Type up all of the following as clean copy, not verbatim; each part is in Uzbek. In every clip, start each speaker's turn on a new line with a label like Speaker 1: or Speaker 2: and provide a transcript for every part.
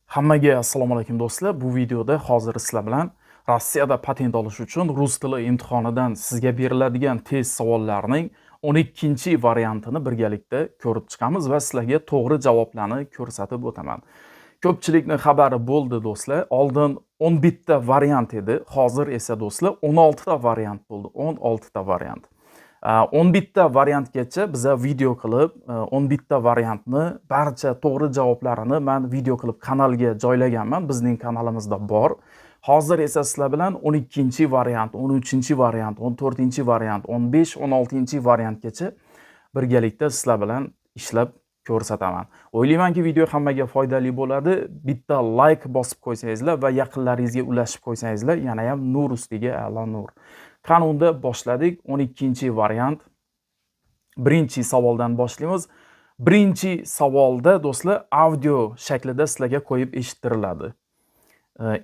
Speaker 1: Hammaga assalomu alaykum do'stlar. Bu videoda hozir sizlar bilan Rossiyada patent olish uchun rus tili imtihonidan sizga beriladigan test savollarining 12-variantini birgalikda ko'rib chiqamiz va sizlarga to'g'ri javoblarni ko'rsatib o'taman. Ko'pchilikning xabari bo'ldi do'stlar. Oldin 11 ta variant edi, hozir esa do'stlar 16 ta variant bo'ldi. 16 ta variant. 11 ta variantgacha biza video qilib, 11 ta variantni barcha to'g'ri javoblarini men video qilib kanalga joylaganman. Bizning kanalimizda bor. Hozir esa sizlar bilan 12-variant, 13-variant, 14-variant, 15, 16-variantgacha birgalikda sizlar bilan ishlab ko'rsataman. O'ylaymanki video hammaga foydali bo'ladi. Bitta like bosib qo'ysangizlar va yaqinlaringizga ulashib qo'ysangizlar, yana ham nur ustiga a'lo nur. Qanunda boshladik. 12-variant. Birinchi savoldan boshlaymiz. Birinchi savolda do'stlar audio shaklida sizlarga qo'yib eshittiriladi.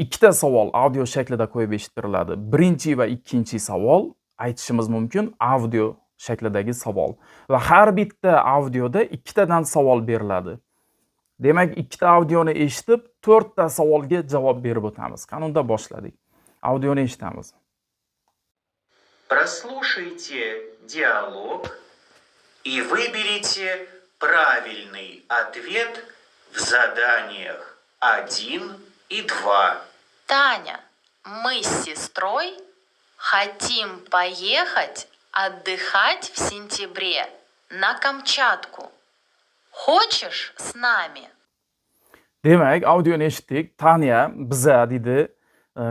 Speaker 1: Ikkita savol audio shaklida qo'yib eshittiriladi. Birinchi va ikkinchi savol aytishimiz mumkin audio shaklidagi savol. Va har bitta audioda ikkitadan savol beriladi. Demak, ikkita audioni eshitib, 4 ta savolga javob berib o'tamiz. Qanunda boshladik. Audioni eshitamiz.
Speaker 2: Прослушайте диалог и выберите правильный ответ в заданиях 1 и 2.
Speaker 3: Таня, мы с сестрой хотим поехать отдыхать в сентябре на Камчатку. Хочешь с нами?
Speaker 1: Demak, audioni eshitdik. Tanya biza dedi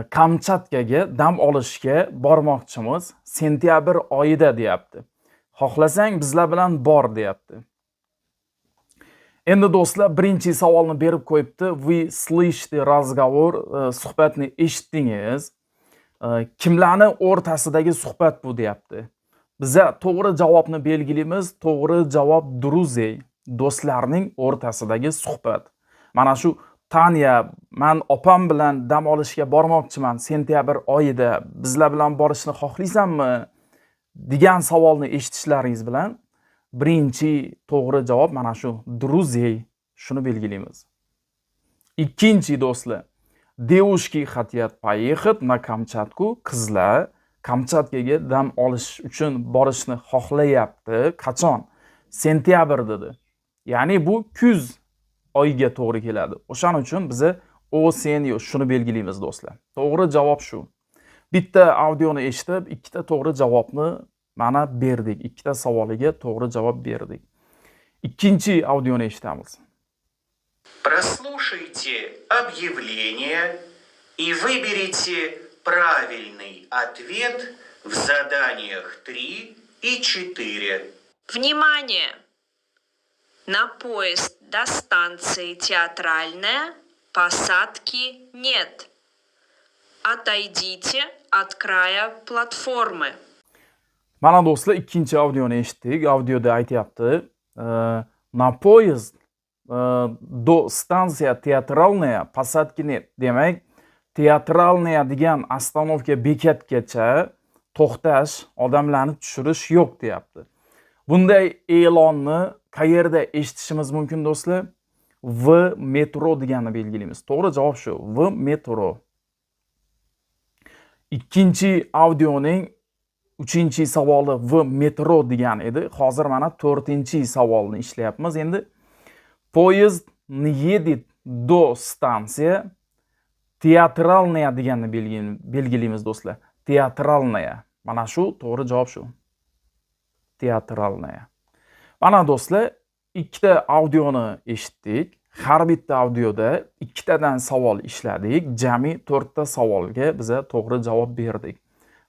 Speaker 1: Kamchatkaga dam olishga bormoqchimiz. Sentyabr oyida deyapti. Xohlasang bizlar bilan bor deyapti. Endi do'stlar, birinchi savolni berib qo'yibdi. Вы слышите разговор, suhbatni eshitdingiz. Kimlarning o'rtasidagi suhbat bu deyapti. Biza to'g'ri javobni belgilaymiz. To'g'ri javob друзей, do'stlarning o'rtasidagi suhbat. Mana shu Tanya, men opam bilan dam olishga bormoqchiman sentyabr oyida. Bizlar bilan borishni xohlaysanmi? degan savolni eshitishlaringiz bilan birinchi to'g'ri javob mana shu друзей, shuni belgilaymiz. Ikkinchi do'stlar, девушки хотят поехать на Камчатку. Qizlar Kamchatkaga dam olish uchun borishni xohlayapti. Qachon? Sentyabr dedi. Ya'ni bu kuz oyiga to'g'ri keladi. O'shaning uchun biza osенью shuni belgilaymiz do'stlar. To'g'ri javob shu. Bitta audioni eshitib, ikkita to'g'ri javobni mana berdik. Ikkita savoliga to'g'ri javob berdik. Ikkinchi audioni eshitamiz.
Speaker 2: Прослушайте объявление и выберите правильный ответ в заданиях 3 и 4.
Speaker 3: Внимание! На поезд до станции Театральная посадки нет. Отойдите от края платформы.
Speaker 1: Mana do'stlar, ikkinchi audioni eshitdik. Audioda aytayapti, на поезд до станция Театральная посадки нет. Demak, Teatralnaya degan остановка bekatgacha to'xtash, odamlarni tushirish yo'q deyapti. Bunday e'lonni qayerda eshitishimiz mumkin do'stlar? V metro deganni belgilaymiz. To'g'ri javob shu, V metro. Ikkinchi audioning 3-savoli V metro degan edi. Hozir mana 4-savolni ishlayapmiz. Endi поезд не едет до станции Teatralnaya deganni belgilaymiz do'stlar. Teatralnaya. Mana shu to'g'ri javob shu. Teatralnaya. Mana do'stlar, ikkita audioni eshitdik. Har bitta audioda ikkitadan savol ishladik. Jami 4 ta savolga biza to'g'ri javob berdik.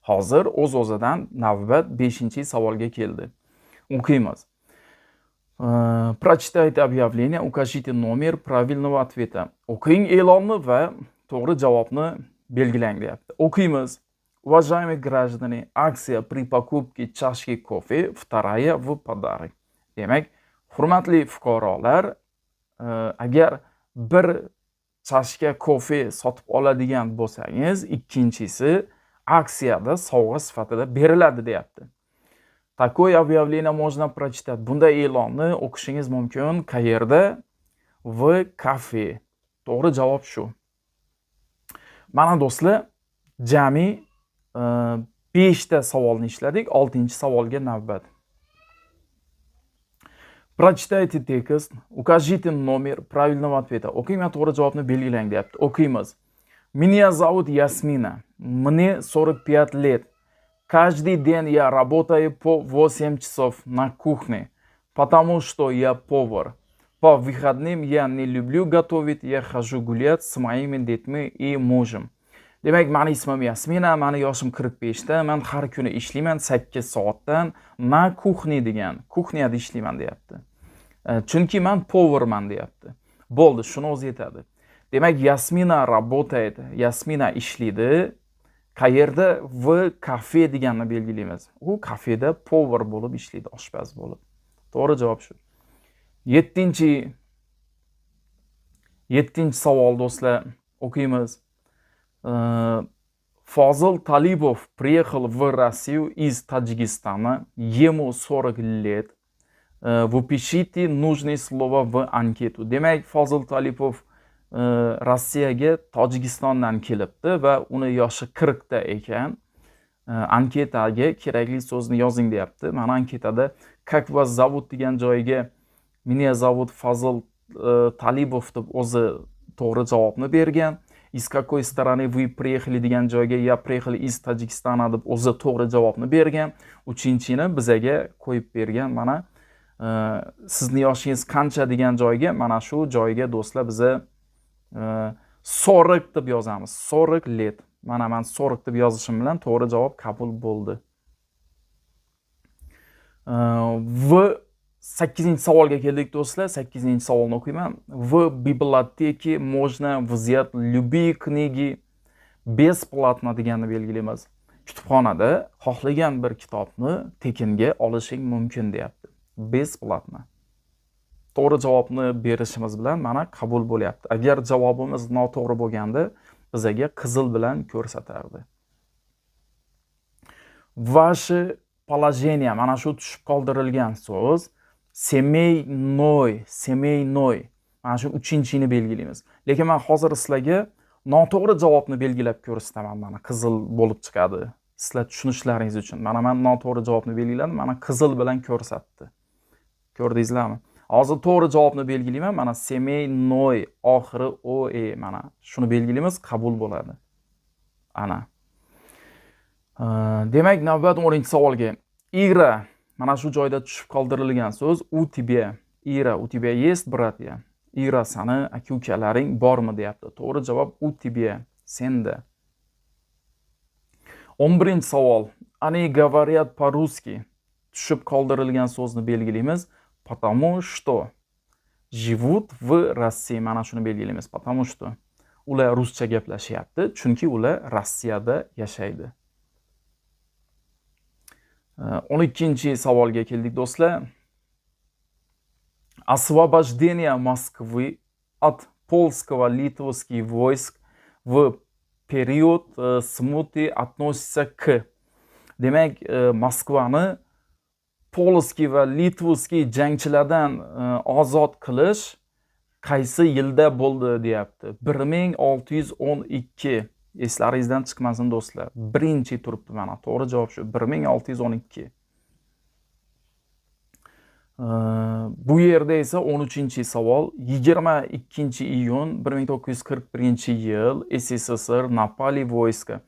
Speaker 1: Hozir o'z-o'zidan navbat 5-savolga keldi. O'qiymiz. Прочитайте объявление, укажите номер правильного ответа. O'qing e'lonni va to'g'ri javobni belgilang deyapti. O'qiymiz. Уважаемые граждане, акция при покупке чашки кофе вторая в подарок. Demak, hurmatli fuqarolar, agar bir chashka kofe sotib oladigan bo'lsangiz, ikkinchisi aksiyada sovg'a sifatida beriladi deyapti. Такое объявление можно прочитать. Bunday e'lonni o'qishingiz mumkin. Qayerda? В кафе. To'g'ri javob shu. Mana do'stlar, jami 5 ta savolni ishladik. 6-savolga navbat. Прочитайте текст, укажите номер правильного ответа. O'qing, to'g'ri javobni belgilang deyapti. O'qiymiz. Меня зовут Ясмина. Мне 45 лет. Каждый день я работаю по 8 часов на кухне, потому что я повар. По выходным я не люблю готовить, я хожу гулять с моими детьми и мужем. Demak, meni ismim Yasmina, meni yoshim 45 ta, men har kuni ishlayman 8 soatdan na kuxni degan, kuxniyada ishlayman deyapti. Chunki men powerman deyapti. Bo'ldi, shuni o'zi yetadi. Demak, Yasmina работает, Yasmina ishlaydi. Qayerda? V kafe deganni belgilaymiz. U kafeda power bo'lib ishlaydi, oshpaz bo'lib. To'g'ri javob shu. 7-chi savol do'stlar, o'qiymiz. Fozil Talibov приехал в Россию из Таджикистана. Ему 40 лет. Выпишите нужные слова в анкету. Demak, Fozil Talibov Rossiyaga Tojikistondan kelibdi va uni yoshi 40 ta ekan. Anketaga kerakli so'zni yozing deyapti. Mana anketada как вас зовут degan joyiga меня зовут Fozil Talibov deb o'zi to'g'ri javobni bergan. Из какой стороны вы приехали degan joyga я приехал из Tojikistana deb o'zi to'g'ri javobni bergan. 3-chini bizaga qo'yib bergan. Mana sizni yoshingiz qancha degan joyga mana shu joyga do'stlar biza 40 deb yozamiz. 40 let. Mana men 40 deb yozishim bilan to'g'ri javob qabul bo'ldi. V 8-savolga keldik do'stlar. 8-savolni o'qiyman. В библиотеке можно взять любые книги бесплатно deganni belgilaymiz. Kutubxonada xohlagan bir kitobni tekinga olishing mumkin deyapti. Besplatno. To'g'ri javobni berishimiz bilan mana qabul bo'lyapti. Agar javobimiz noto'g'ri bo'lganda, bizaga qizil bilan ko'rsatardi. Ваше положение, mana shu tushib qoldirilgan so'z semeynoy. Mana shu 3-chini belgilaymiz. Lekin men hozir sizlarga noto'g'ri javobni belgilab ko'rsataman. Mana qizil bo'lib chiqadi. Sizlar tushunishlaringiz uchun. Mana men noto'g'ri javobni belgiladim, mana qizil bilan ko'rsatdi. Ko'rdingizlarmi? Hozir to'g'ri javobni belgilayman. Mana semeynoy oxiri oe, mana shuni belgilaymiz, qabul bo'ladi. Ana. Demak, navbat 10-savolga. Ira, mana shu joyda tushib qoldirilgan so'z u тебя. Ira, u тебя есть братья? Ira, sani aka-ukalaring bormi deyapti. To'g'ri javob u тебя, senda. 11-savol. Они говорят по-русски. Tushib qoldirilgan so'zni belgilaymiz. Потому что живут в России. Mana shuni belgilaymiz. Потому что ular ruscha gaplashyapti, chunki ular Rossiyada yashaydi. 12-savolga keldik do'stlar. Освобождение Москвы от польско-литовских войск в период смуты относится к. Demak, Moskvani polskiy va litvskiy jangchilardan ozod qilish qaysi yilda bo'ldi deyapti. 1612. Eslaringizdan chiqmasin do'stlar. Birinchi turibdi mana. To'g'ri javob shu. 1612. Bu yerda esa 13-savol. 22-iyun 1941-yil SSSR napali vojska.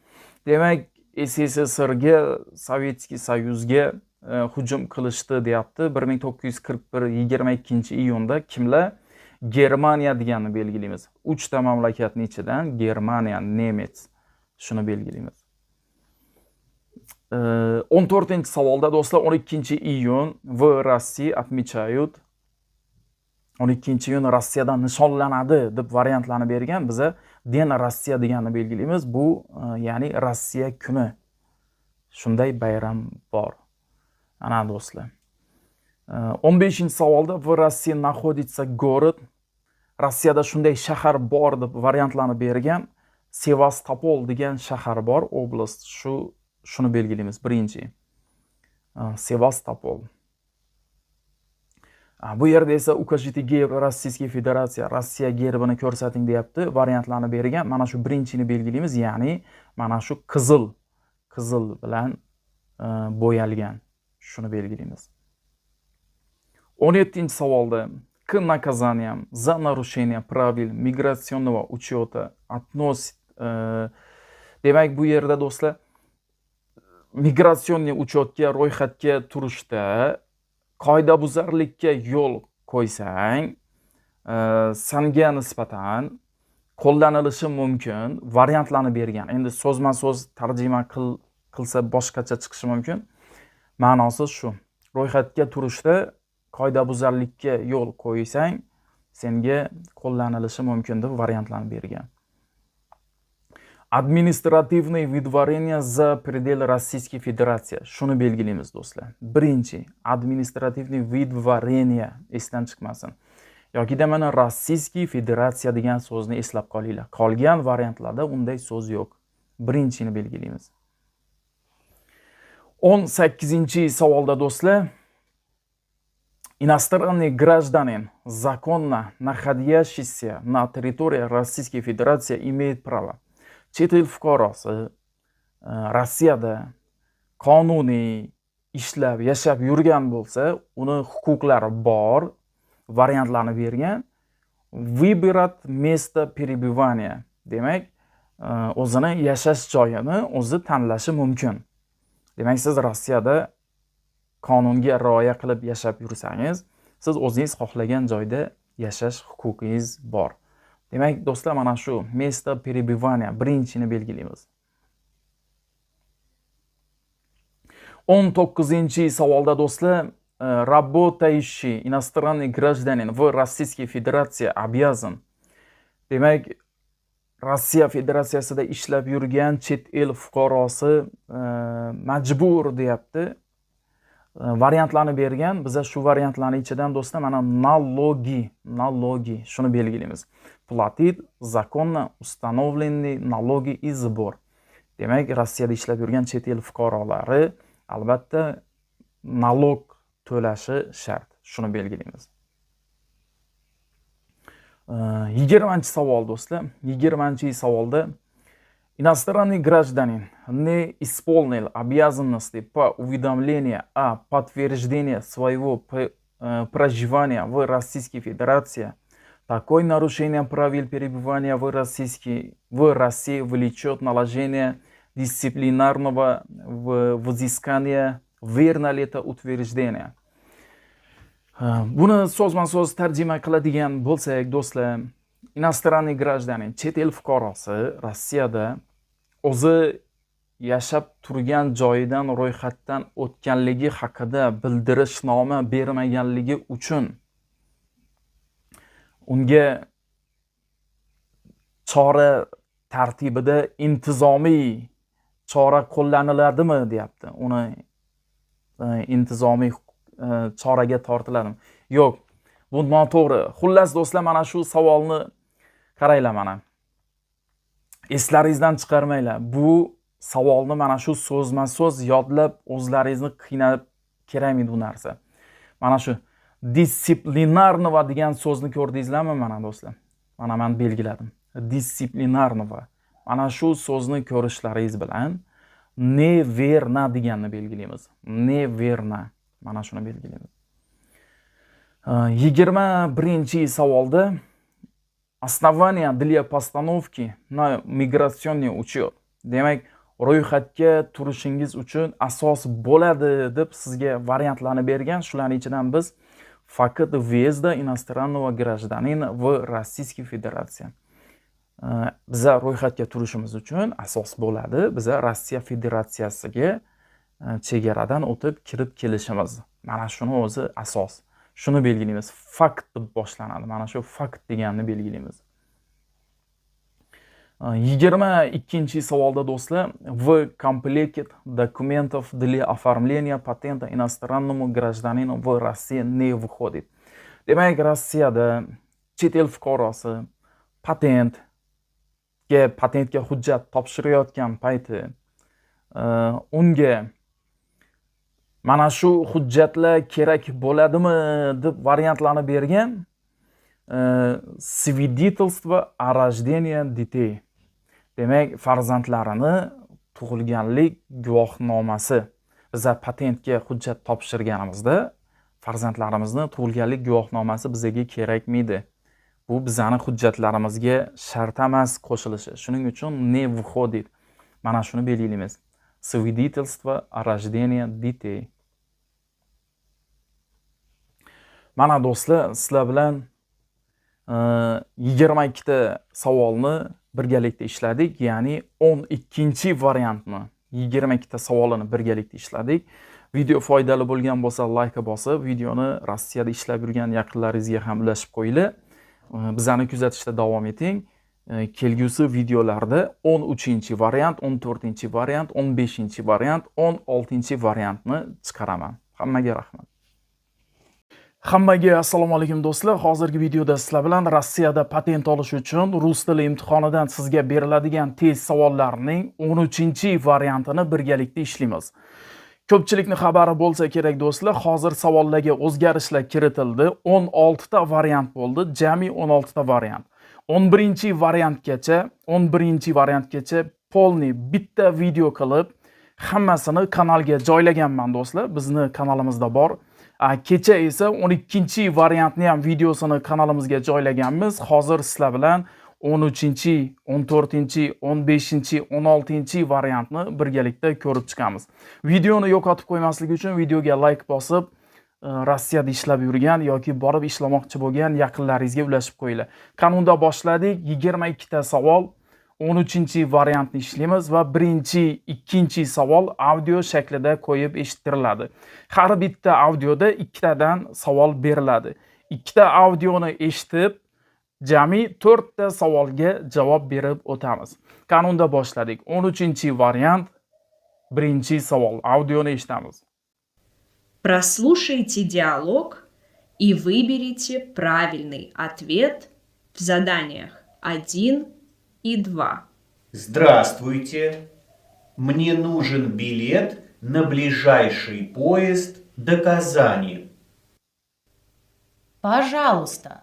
Speaker 1: Demak, SSSRga, Sovetskiy Soyuzga hujum qilishdi deyapti. 1941 22-iyunda kimlar? Germaniya deganni belgilaymiz. 3 ta mamlakatning ichidan Germaniya, Nemets shuni belgilaymiz. 14-savolda do'stlar 12-iyun v Rossiya отмечают. 12-iyun Rossiyadan nishonlanadi deb variantlarni bergan. Biza Den Rossiya deganni belgilaymiz. Bu ya'ni Rossiya kuni. Shunday bayram bor. Ana do'stlar. 15-savolda v Rossiya находится город. Rossiyada shunday shahar bor deb variantlarni bergan. Sevastopol degan shahar bor, oblast. Shuni belgilaymiz. Birinchi. Sevastopol. Bu yerda esa ukажите герб Российской Federatsiya, Rossiya gerbini ko'rsating deyapti. Variantlarni bergan. Mana shu birinchini belgilaymiz, ya'ni mana shu qizil bilan bo'yalgan. Shuni belgilaymiz. 17-savolda к наказаниям за нарушение правил миграционного учета относит demak bu yerda do'stlar migratsion uchetga, ro'yxatga turishda qoidabuzarlikka yo'l qo'ysang, senga nisbatan qo'llanilishi mumkin variantlarni bergan. Endi so'zma-so'z tarjima qilsa boshqacha chiqishi mumkin. Ma'nosi shu. Ro'yxatga turishda qoidabuzarlikka yo'l qo'ysang, senga qo'llanilishi mumkin deb variantlarni bergan. Administrativniy выдворение за пределы Российской Federatsiya. Shuni belgilaymiz do'stlar. Birinchi, administrativniy выдворение esdan chiqmasin. Yoki mana Российский Federatsiya degan so'zni eslab qolinglar. Qolgan variantlarda unday so'z yo'q. Birinchini belgilaymiz. 18-savolda do'stlar, иностранный гражданин, законно находящийся на территории Российской Федерации, имеет право. Chet el fuqarosi Rossiyada qonuniy ishlab, yashab yurgan bo'lsa, uni huquqlari bor. Variantlarni bergan. Выбирать место пребывания. Demak, o'zini yashash joyini o'zi tanlashi mumkin. Demak, siz Rossiyada qonunga rioya qilib yashab yursangiz, siz o'zingiz xohlagan joyda yashash huquqingiz bor. Demak, do'stlar, mana shu место пребывания birinchini belgilaymiz. 19-savolda do'stlar, работающий иностранный гражданин в Российской Federaции обязан. Demak, Rossiya Federatsiyasida ishlab yurgan chet el fuqarosi majbur deyapti. Variantlarni bergan. Biza shu variantlarning ichidan do'stlar mana налоги shuni belgilaymiz. Платит законно установленные налоги и сбор. Demak, Rossiyada ishlab yurgan chet el fuqarolari albatta nalog to'lashi shart. Shuni belgilaymiz. 20-savol do'stlar. 20-savolda иностранный гражданин не исполнил обязанности по уведомлению о подтверждении своего проживания в Российской Federaции. Такое нарушение правил перебывания в России влечет наложение дисциплинарного взыскания. Верно ли это утверждение? Buni so'zma-so'z tarjima qiladigan bo'lsak, do'stlar, иностранный гражданин, chet el fuqarosi Rossiyada o'zi yashab turgan joyidan ro'yxatdan o'tganligi haqida bildirishnoma bermaganligi uchun unga chora tartibida intizomiy chora qo'llaniladimi deyapti. Uni intizomiy choraga tortiladimi? Yo'q, bu noto'g'ri. Xullas do'stlar, mana shu savolni qaranglar mana. Eslaringizdan chiqarmanglar. Bu savolni mana shu so'zma-so'z yodlab o'zlaringizni qiynab kerakmaydi bu narsa. Mana shu disciplinarnovo degan so'zni ko'rdingizlarmi mana do'stlar? Mana men belgiladim. Disciplinarnovo. Mana shu so'zni ko'rishlaringiz bilan neverna deganni belgilaymiz. Neverna. Mana shuni belgilaymiz. 21-savolda основания для постановки на миграционный учет. Demak, ro'yxatga turishingiz uchun asos bo'ladi deb sizga variantlarni bergan. Shularning ichidan biz faqat въезда иностранного гражданина в Российской Federaции. Biza ro'yxatga turishimiz uchun asos bo'ladi. Biza Rossiya Federatsiyasiga chegaradan o'tib kirib kelishimiz. Mana shuni o'zi asos. Shuni belgilaymiz. Fakt deb boshlanadi. Mana shu fakt deganni belgilaymiz. 22-savolda do'stlar, в комплекте документов для оформления патента иностранному гражданину в России не входит. Demak, Rossiyada chet el fuqarosi patentga hujjat topshirayotgan payti unga Mana shu hujjatlar kerak bo'ladimi deb variantlarni bergan. Свидетельство о рождении детей. Demak, farzandlarini tug'ilganlik guvohnomasi. Biz patentga hujjat topshirganimizda farzandlarimizni tug'ilganlik guvohnomasi bizga kerakmidi? Bu bizning hujjatlarimizga shart emas qo'shilishi. Shuning uchun ne выходит. Mana shuni belgilaymiz. Свидетельство о рождении детей. Mana do'stlar, sizlar bilan 22 ta savolni birgalikda ishladik, ya'ni 12 variantni 22 ta savolini birgalikda ishladik. Video foydali bo'lgan bo'lsa, like bosib, videoni Rossiyada ishlab yurgan yaqinlaringizga ham ulashib qo'yinglar. Bizani kuzatishda davom eting. Kelgusi videolarda 13-variant, 14-variant, 15-variant, 16-variantni chiqaraman. Hammaga rahmat. Hammaga assalomu alaykum do'stlar. Hozirgi videoda sizlar bilan Rossiyada patent olish uchun rus tili imtihonidan sizga beriladigan test savollarining 13-variantini birgalikda ishlaymiz. Ko'pchilikni xabari bo'lsa kerak do'stlar, hozir savollarga o'zgarishlar kiritildi. 16 ta variant bo'ldi, jami 16 ta variant. 11-variantgacha polni bitta video qilib hammasini kanalga joylaganman do'stlar. Bizni kanalimizda bor. Kecha esa 12-variantni ham videosini kanalimizga joylaganmiz. Hozir sizlar bilan 13, 14, 15, 16 variantni birgalikda ko'rib chiqamiz. Videoni yo'qotib qo'ymaslik uchun videoga like bosib, Rossiyada ishlab yurgan yoki borib ishlamoqchi bo'lgan yaqinlaringizga ulashib qo'yinglar. Qanunda boshladik, 22 ta savol, 13-variantni ishlaymiz va ikkinchi savol audio shaklida qo'yib eshittiriladi. Har bitta audioda 2 tadan savol beriladi. 2 ta audioni eshitib, jami 4 ta savolga javob berib o'tamiz. Qanunda boshladik. 13-variant, birinchi savol. Audioni eshitamiz.
Speaker 3: Прослушайте диалог и выберите правильный ответ в заданиях 1 и 2.
Speaker 2: Здравствуйте. Мне нужен билет на ближайший поезд до Казани.
Speaker 4: Пожалуйста,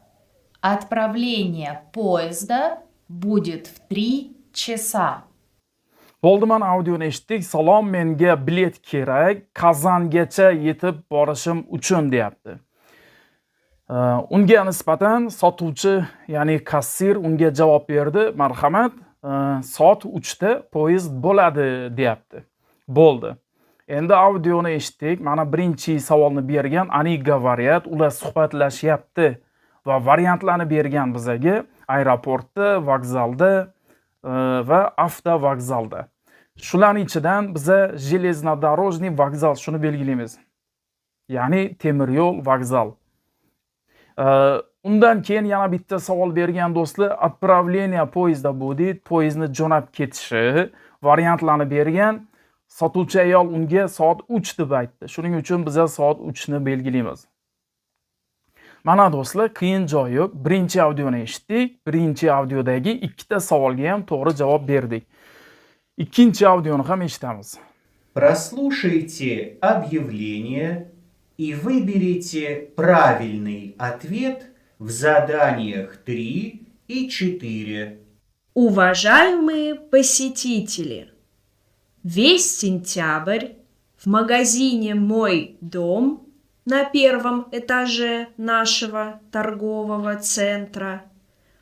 Speaker 4: отправление поезда будет в 3 часа.
Speaker 1: Bo'ldi, mana audioni eshitdik. Salom, menga bilet kerak, Kazangacha yetib borishim uchun deyapti. Unga nisbatan sotuvchi, ya'ni kassir unga javob berdi. Marhamat, soat 3 da poyezd bo'ladi deyapti. Bo'ldi. Endi audioni eshitdik. Mana birinchi savolni bergan, ani говорят, ular suhbatlashyapti va variantlarni bergan bizga aeroportda, vokzalda va avtovokzalda. Shularning ichidan biza железнодорожный vokzal shuni belgilaymiz. Ya'ni temir yo'l vokzal. Undan keyin yana bitta savol bergan do'stlar, отправление поезда будет, poyezdni jo'nab ketishi variantlarni bergan. Sotuvchi ayol unga soat 3 deb aytdi. Shuning uchun biz soat 3 ni belgilaymiz. Mana do'stlar, qiyin joy yo'q. Birinchi audioni eshitdik. Birinchi audiodagi 2 ta savolga ham to'g'ri javob berdik. Ikkinchi audioni ham eshitamiz.
Speaker 2: Прослушайте объявление и выберите правильный ответ в заданиях 3 и 4.
Speaker 3: Уважаемые посетители, весь сентябрь в магазине «Мой дом» на 1-м этаже нашего торгового центра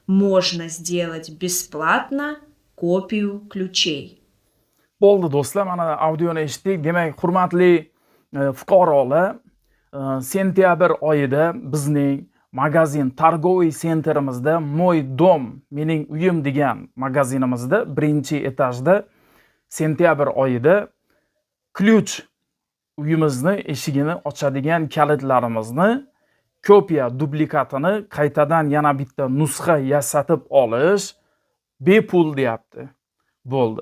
Speaker 3: можно сделать бесплатно копию ключей.
Speaker 1: Bo'ldi do'stlar, mana audioni eshitdik. Demak, hurmatli fuqarolar, sentyabr oyida bizning magazin Targoviy sentrimizda Moy Dom, mening uyim degan magazinimizda 1-etajda sentyabr oyida ключ, uyimizni eshigini ochadigan kalitlarimizni kopiya dublikatini qaytadan yana bitta nusxa yasatib olish bepul deyapti. Bo'ldi.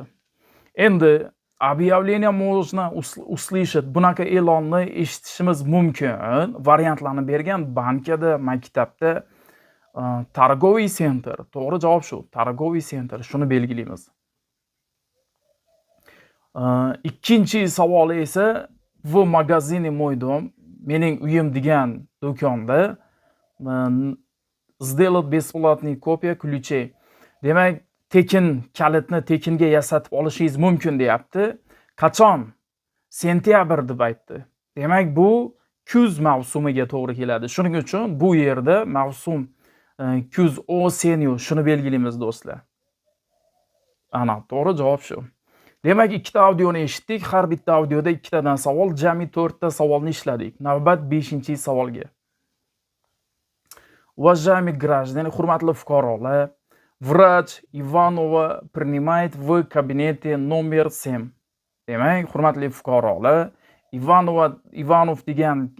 Speaker 1: Endi объявление можно услышать, bunaqa e'lonni eshitishimiz mumkin. Variantlarni bergan bankada, maktabda, Targoviy sentr. To'g'ri javob shu. Targoviy sentr. Shuni belgilaymiz. Ikkinchi savol esa v magazini мой дом, mening uyim degan do'konda сделать бесплатный копия ключей. Demak, tekin kalitni tekinga yasatib olishingiz mumkin deyapti. Qachon? Sentyabr deb aytdi. Demak, bu kuz mavsumiga to'g'ri keladi. Shuning uchun bu yerda mavsum kuz osenyu shuni belgilaymiz do'stlar. Ana, to'g'ri javob shu. Demak, ikkita audioni eshitdik. Har bitta audioda ikkitadan savol, jami 4 ta savolni ishladik. Navbat 5-savolga. Уважаемые граждане, hurmatli fuqarolar, vrach Ivanova принимает в кабинете номер 7. Demak, hurmatli fuqarolar, Ivanov degan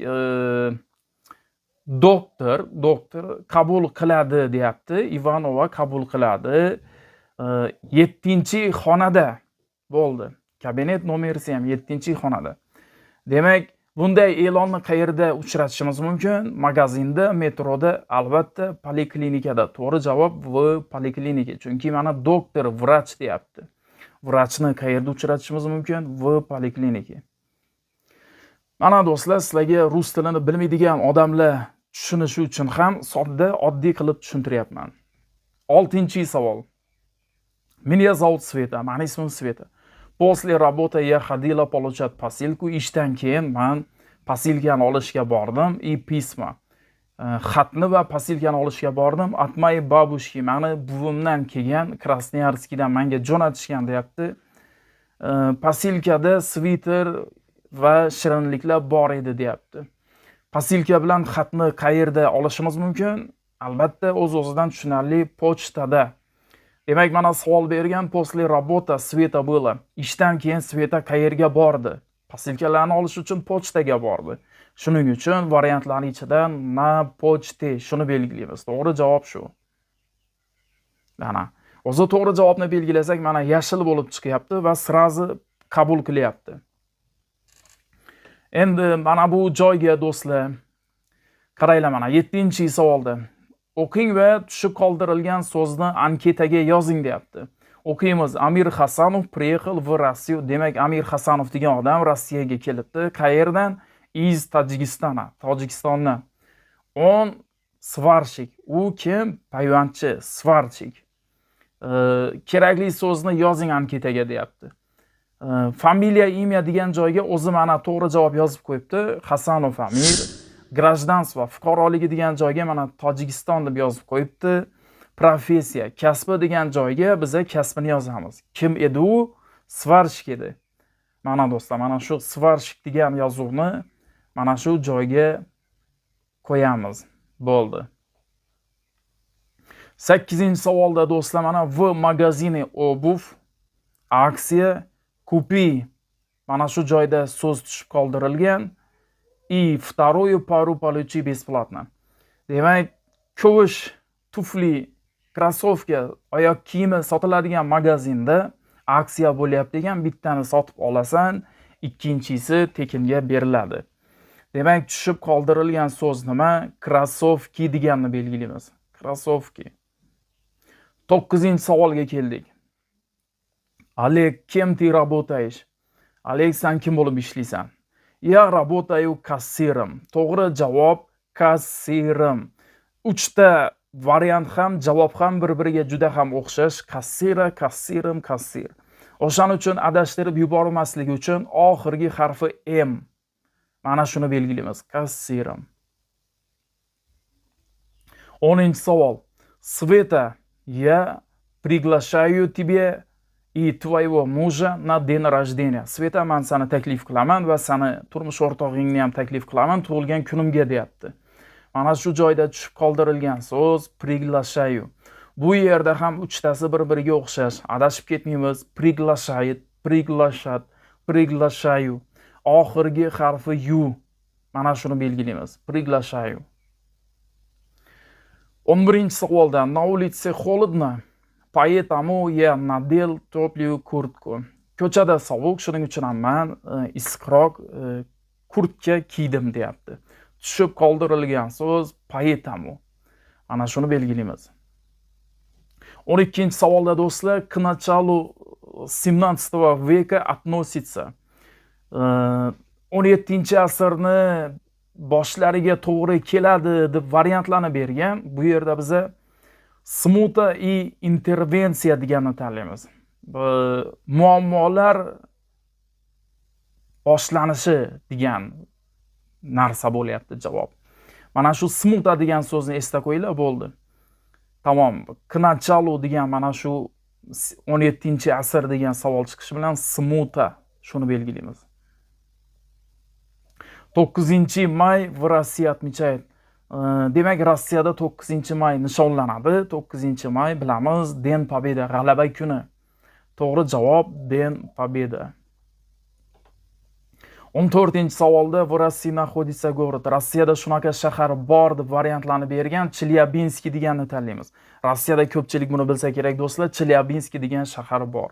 Speaker 1: doktor qabul qiladi deyapti. Ivanova qabul qiladi. 7-xonada bo'ldi. Kabinet nomer 7, 7-xonada. Demak, bunday e'lonni qayerda uchratishimiz mumkin? Magazinda, metroda, albatta poliklinikada. To'g'ri javob v poliklinika. Chunki mana doktor, vrach deyapti. Vrachni qayerda uchratishimiz mumkin? V poliklinika. Mana do'stlar, sizlarga rus tilini bilmaydigan odamlar tushunishi uchun ham sodda, oddiy qilib tushuntiryapman. 6-savol. Меня зовут Sveta, mani ismim Sveta. После работы я ходила получать посылку. Ishdan keyin men posilkani olishga bordim. И pisma. Xatni va posilkani olishga bordim. От моей бабушки, mani buvimdan kelgan Krasnoyarskdan menga jo'natishgan deyapti. Posilkada sviter va shirinliklar bor edi deyapti. Posilka bilan xatni qayerda olishimiz mumkin? Albatta, o'z-o'zidan tushunarli pochtada. Demak, mana savol bergan после работы Sveta было. Ishdan keyin Sveta qayerga bordi? Posilkalarni olish uchun pochtaga bordi. Shuning uchun variantlarning ichidan na pochte shuni belgilaymiz. To'g'ri javob shu. Mana, o'zi to'g'ri javobni belgilasak, mana yashil bo'lib chiqyapti va srazi qabul qilyapti. Endi mana bu joyga do'stlar qaranglar, mana 7-savolda o'qing va tushib qoldirilgan so'zni anketaga yozing deyapti. O'qiymiz. Amir Hasanov приехал в Россию. Demak, Amir Hasanov degan odam Rossiyaga kelibdi. Qayerdan? Iz Tojikistona, Tojikistondan. On svarshik. U kim? Payvandchi, svarshik. Kerakli so'zni yozing anketaga deyapti. Familiya, imya degan joyga o'zi mana to'g'ri javob yozib qo'yibdi. Hasanov Amir. Гражданство, fuqaroligi degan joyga mana Tojikiston deb yozib qo'yibdi. Professiya, kasbi degan joyga biz kasbini yozamiz. Kim edi u? Svarshik edi. Mana do'stlar, mana shu svarshik degan yozuvni mana shu joyga qo'yamiz. Bo'ldi. 8-savolda do'stlar, mana v magazini obuv, aksiya, kupi. Mana shu joyda so'z tushib qoldirilgan. И вторую пару получи бесплатно. Demak, ko'vish, tufli, krossovka, oyoq kiyimi sotiladigan magazinda aksiya bo'lyapti degan bittani sotib olasan, ikkinchisi tekinga beriladi. Demak, tushib qoldirilgan so'z nima? Krossovki deganni belgilaymiz. Krossovki. 9-savolga keldik. Oleg, kim ты работаешь? Oleg, sen kim bo'lib ishlaysan? Я работаю kassirом. To'g'ri javob kassirim. 3 ta variant ham, javob ham bir-biriga juda ham o'xshash. Kassira, kassirim, kassir. O'shaning uchun adashtirib yubormasligi uchun oxirgi harfi m. Mana shuni belgilaymiz. Kassirim. 10-savol. Sveta, я приглашаю тебя и твоего мужа на день рождения. Sveta, men seni taklif qilaman va seni turmush o'rtog'ingni ham taklif qilaman tug'ilgan kunimga deyapti. Mana shu joyda tushib qoldirilgan so'z приглашаю. Bu yerda ham 3 tasi bir-biriga o'xshash. Adashib ketmaymiz. Приглашает, приглашат, приглашаю. Oxirgi harfi yu. Mana shuni belgilaymiz. Приглашаю. 11-savolda на улице холодно. Поэтому я надел теплую куртку. Ko'chada sovuq, shuning uchun ham men issiqroq kurtka kiydim deyapti. Tushib qoldirilgan so'z поэтому. Ana shuni belgilaymiz. 12-savolda do'stlar, к началу 17 века относится. 17-asrni boshlariga to'g'ri keladi deb variantlarni bergan. Bu yerda biza smuta и intervensiya deganni tanlaymiz. Bu muammolar boshlanishi degan narsa bo'lyapti javob. Mana shu smuta degan so'zni esda qo'yinglar, bo'ldi. Tamom. Knachalu degan mana shu 17-asr degan savol chiqishi bilan smuta shuni belgilaymiz. 9-may в России отмечает. Demak, Rossiyada 9-may nishonlanadi. 9-may bilamiz, Den Победы, g'alaba kuni. To'g'ri javob Den Победы. 14-savolda в России находится город. Rossiyada shunaqa shahar bor deb variantlarni bergan. Chelyabinsk deganni tanlaymiz. Rossiyada ko'pchilik buni bilsa kerak do'stlar, Chelyabinsk degan shahar bor.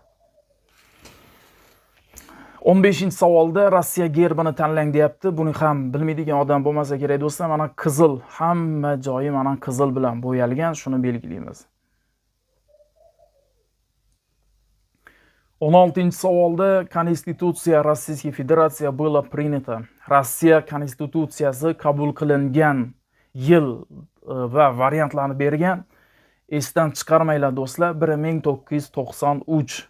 Speaker 1: 15-savolda Rossiya gerbini tanlang deyapti. Buni ham bilmaydigan odam bo'lmasa kerak do'stlar. Mana qizil, hamma joyi mana qizil bilan bo'yalgan, shuni belgilaymiz. 16-savolda Konstitutsiya Rossiya Federatsiya была принята. Rossiya konstitutsiyasi qabul qilingan yil va variantlarni bergan. Esdan chiqarmanglar do'stlar, 1993.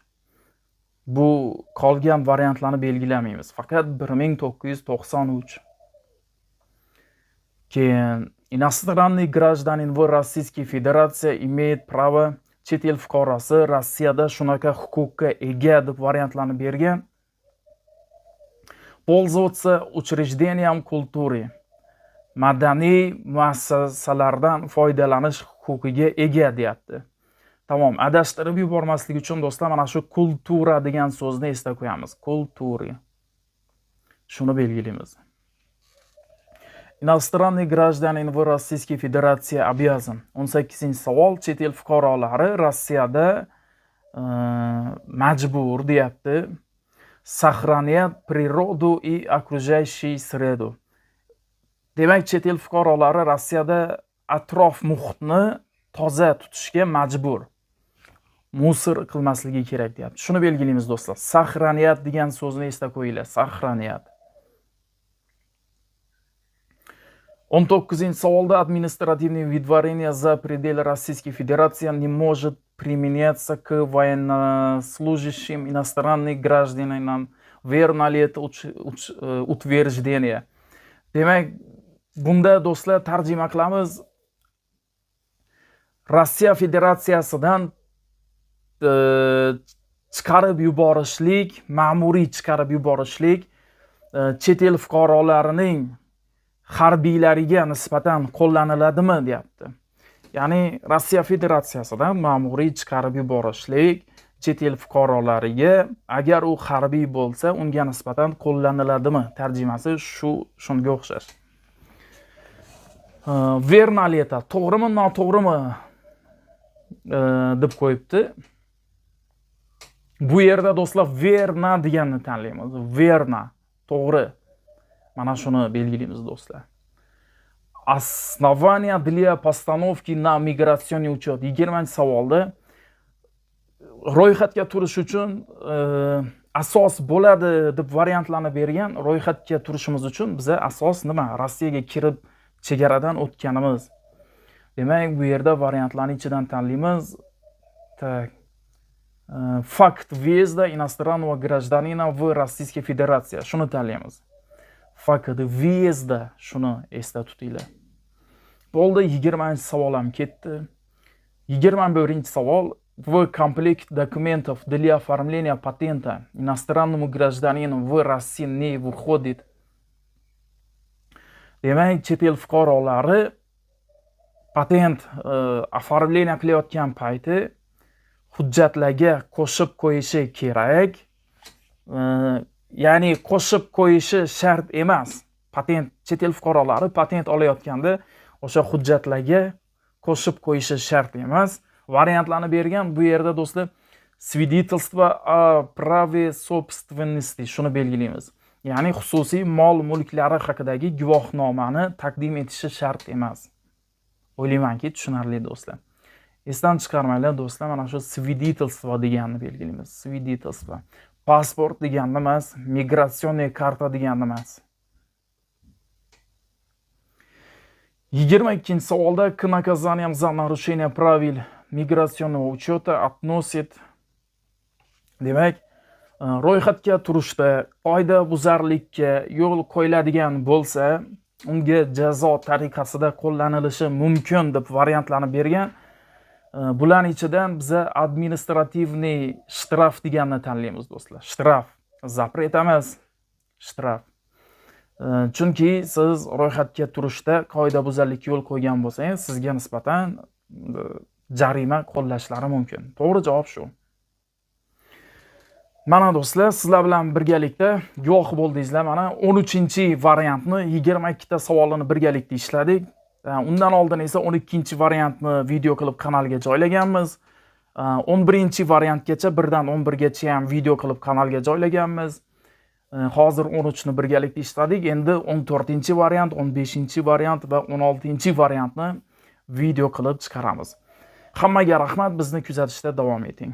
Speaker 1: Bu qolgan variantlarni belgilamaymiz. Faqat 1993. Keyin иностранный гражданин в Российской Федерации имеет право chet el fuqarosi Rossiyada shunaqa huquqqa ega deb variantlarni bergan. Пользоваться учреждением культуры. Madaniy muassasalardan foydalanish huquqiga ega deyapti. Tamom, adashtirib yubormaslik uchun do'stlar mana shu kultura degan so'zni esda qo'yamiz. Kulturi. Shuni belgilaymiz. Иностранный гражданин в Российской Федерации обязан. 18-savol, chet el fuqarolari Rossiyada majbur deyapti. Сохранять природу и окружающую среду. Demak, chet el fuqarolari Rossiyada atrof muhitni toza tutishga majbur. Musor qilmasligi kerak deyapti. Shuni belgilaymiz do'stlar. Сохранять degan so'zni esda qo'yinglar. Сохранять. 19-savolda административное выдворение за пределы Российской Федерации не может применяться к военнослужащим иностранных гражданам. Верно ли это утверждение? Demak, bunda do'stlar tarjima qilamiz. Rossiya Federatsiyasidan chiqarib yuborishlik, ma'muriy chiqarib yuborishlik chet el fuqarolarining harbiylariga nisbatan qo'llaniladimi deyapti. Ya'ni Rossiya Federatsiyasidan ma'muriy chiqarib yuborishlik chet el fuqarolariga agar u harbiy bo'lsa, unga nisbatan qo'llaniladimi? Tarjimasi shunga o'xshash. Verna leta, to'g'rimi, noto'g'rimi deb qo'yibdi. Bu yerda do'stlar verna deganni tanlaymiz. Verna, to'g'ri. Mana shuni belgilaymiz do'stlar. Основания для постановки на миграционный учет. 20-savolda ro'yxatga turish uchun asos bo'ladi deb variantlarni bergan. Ro'yxatga turishimiz uchun biza asos nima? Rossiyaga kirib chegaradan o'tganimiz. Demak, bu yerda variantlarning ichidan tanlaymiz. Так. Факт въезда иностранного гражданина в Российской Федерации. Shuni tanlaymiz. Fakt въезда, shuni esda tutinglar. Bo'ldi, 20-savol ham ketdi. 21-savol. В комплект документов для оформления патента иностранному гражданину в России не входит. Demak, chet el fuqarolari patent оформление qilayotgan payti hujjatlarga qo'shib qo'yishi kerak. Ya'ni qo'shib qo'yishi shart emas. Patent, chet el fuqarolari patent olayotganda o'sha hujjatlarga qo'shib qo'yishi shart emas. Variantlarni bergan. Bu yerda do'stlar свидетельство о праве собственности shuni belgilaymiz. Ya'ni xususiy mol-mulklari haqidagi guvohnomani taqdim etishi shart emas. O'ylaymanki, tushunarli do'stlar. Esdan chiqarmanglar do'stlar, mana shu свидетельство deganni belgilaymiz. Свидетельство. Pasport degani emas, migratsionniy karta degani emas. 22-savolda к наказаниям за нарушение правил миграционного учета относит. Demak, ro'yxatga turishda qoida buzarlikka yo'l qo'yiladigan bo'lsa, unga jazo tariqasida qo'llanilishi mumkin deb variantlarni bergan. Bularning ichidan biza administrativniy shtraf deganni tanlaymiz do'stlar. Shtraf, zapret emas, shtraf. Chunki siz ro'yxatga turishda qoida buzarlikka yo'l qo'ygan bo'lsangiz, sizga nisbatan jarima qo'llashlari mumkin. To'g'ri javob shu. Mana do'stlar, sizlar bilan birgalikda guvoh bo'ldingizlar. Mana 13-variantni 22 ta savolini birgalikda ishladik. Undan oldin esa 12-variantni video qilib kanalga joylaganmiz. 11-variantgacha 1dan 11gacha ham video qilib kanalga joylaganmiz. Hozir 13ni birgalikda ishladik. Endi 14-variant, 15-variant va 16-variantni video qilib chiqaramiz. Hammaga rahmat, bizni kuzatishda davom eting.